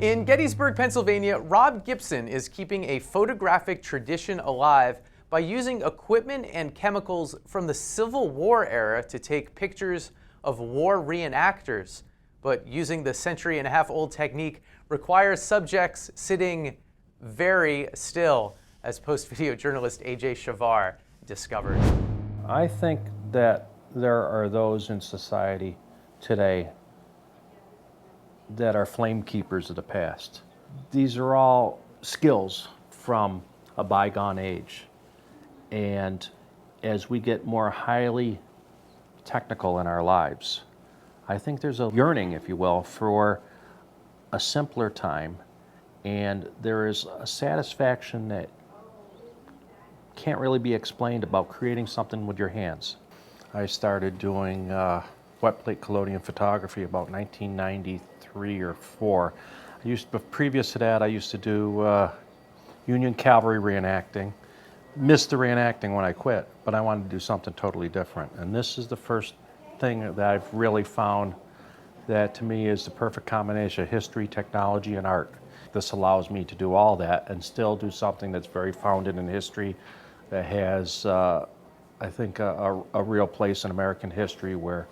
In Gettysburg, Pennsylvania, Rob Gibson is keeping a photographic tradition alive by using equipment and chemicals from the Civil War era to take pictures of war reenactors. But using the century-and-a-half-old technique requires subjects sitting very still, as post-video journalist AJ Chavar discovered. I think that there are those in society today that are flame keepers of the past. These are all skills from a bygone age. And as we get more highly technical in our lives, I think there's a yearning, if you will, for a simpler time. And there is a satisfaction that can't really be explained about creating something with your hands. I started doing wet plate collodion photography about 1993 or 4. Previous to that, I used to do Union cavalry reenacting. Missed the reenacting when I quit, but I wanted to do something totally different. And this is the first thing that I've really found that to me is the perfect combination of history, technology, and art. This allows me to do all that and still do something that's very founded in history, that has, I think, a real place in American history, where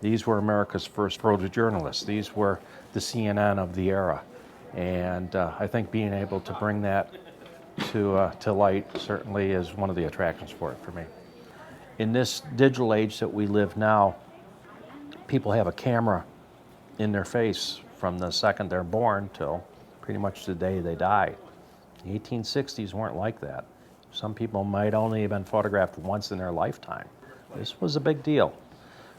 these were America's first photojournalists. These were the CNN of the era. And I think being able to bring that to light certainly is one of the attractions for it for me. In this digital age that we live now, people have a camera in their face from the second they're born till pretty much the day they die. The 1860s weren't like that. Some people might only have been photographed once in their lifetime. This was a big deal.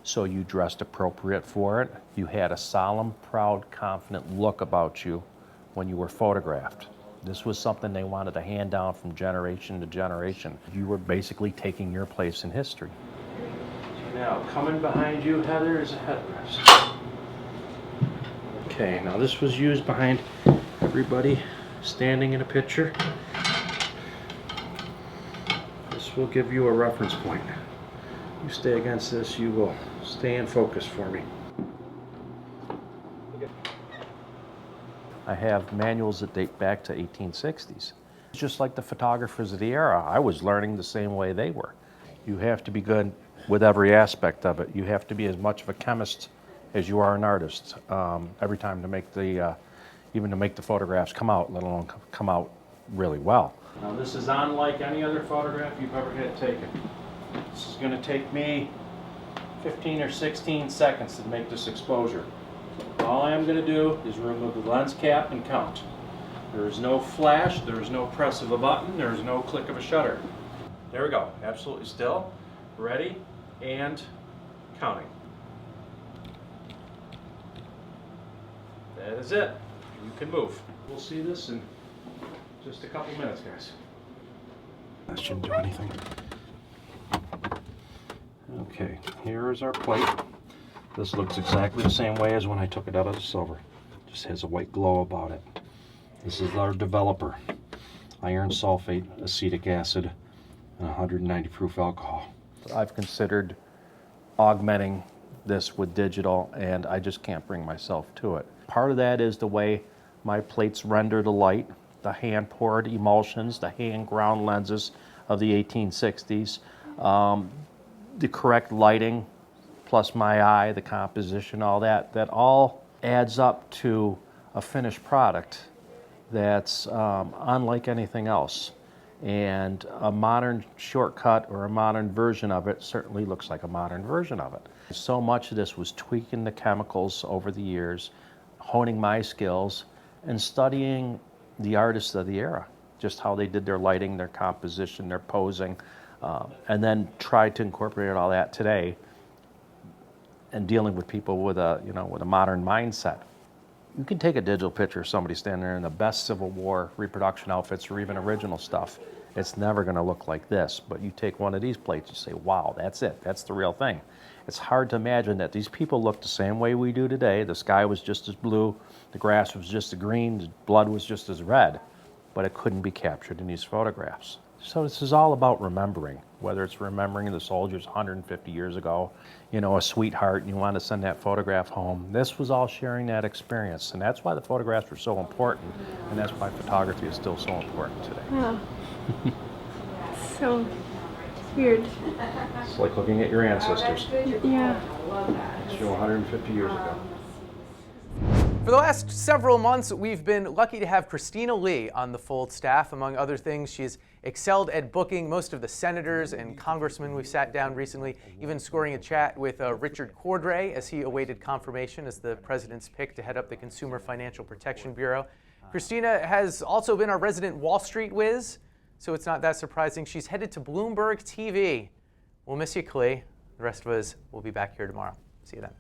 So you dressed appropriate for it. You had a solemn, proud, confident look about you when you were photographed. This was something they wanted to hand down from generation to generation. You were basically taking your place in history. Now, coming behind you, Heather, is a headrest. Okay, now this was used behind everybody standing in a picture. This will give you a reference point. You stay against this, you will stay in focus for me. I have manuals that date back to 1860s. Just like the photographers of the era, I was learning the same way they were. You have to be good with every aspect of it. You have to be as much of a chemist as you are an artist every time to make the, even to make the photographs come out, let alone come out really well. Now this is unlike any other photograph you've ever had taken. This is going to take me 15 or 16 seconds to make this exposure. All I am going to do is remove the lens cap and count. There is no flash, there is no press of a button, there is no click of a shutter. There we go, absolutely still, ready, and counting. That is it. You can move. We'll see this in just a couple minutes, guys. That shouldn't do anything. Okay, here is our plate. This looks exactly the same way as when I took it out of the silver. Just has a white glow about it. This is our developer. Iron sulfate, acetic acid, and 190 proof alcohol. I've considered augmenting this with digital, and I just can't bring myself to it. Part of that is the way my plates render the light, the hand-poured emulsions, the hand-ground lenses of the 1860s, the correct lighting, plus my eye, the composition, all that, that all adds up to a finished product that's unlike anything else. And a modern shortcut or a modern version of it certainly looks like a modern version of it. So much of this was tweaking the chemicals over the years, honing my skills, and studying the artists of the era, just how they did their lighting, their composition, their posing, and then tried to incorporate all that today and dealing with people with a, with a modern mindset. You can take a digital picture of somebody standing there in the best Civil War reproduction outfits or even original stuff. It's never going to look like this, but you take one of these plates and say, wow, that's it, that's the real thing. It's hard to imagine that these people looked the same way we do today. The sky was just as blue, the grass was just as green, the blood was just as red, but it couldn't be captured in these photographs. So this is all about remembering, whether it's remembering the soldiers 150 years ago, a sweetheart, and you want to send that photograph home. This was all sharing that experience, and that's why the photographs were so important, and that's why photography is still so important today. Wow. So weird. It's like looking at your ancestors. Yeah. It's 150 years ago. For the last several months, we've been lucky to have Christina Lee on the Fold staff. Among other things, she's excelled at booking most of the senators and congressmen we've sat down recently, even scoring a chat with Richard Cordray as he awaited confirmation as the president's pick to head up the Consumer Financial Protection Bureau. Christina has also been our resident Wall Street whiz, so it's not that surprising. She's headed to Bloomberg TV. We'll miss you, Clee. The rest of us will be back here tomorrow. See you then.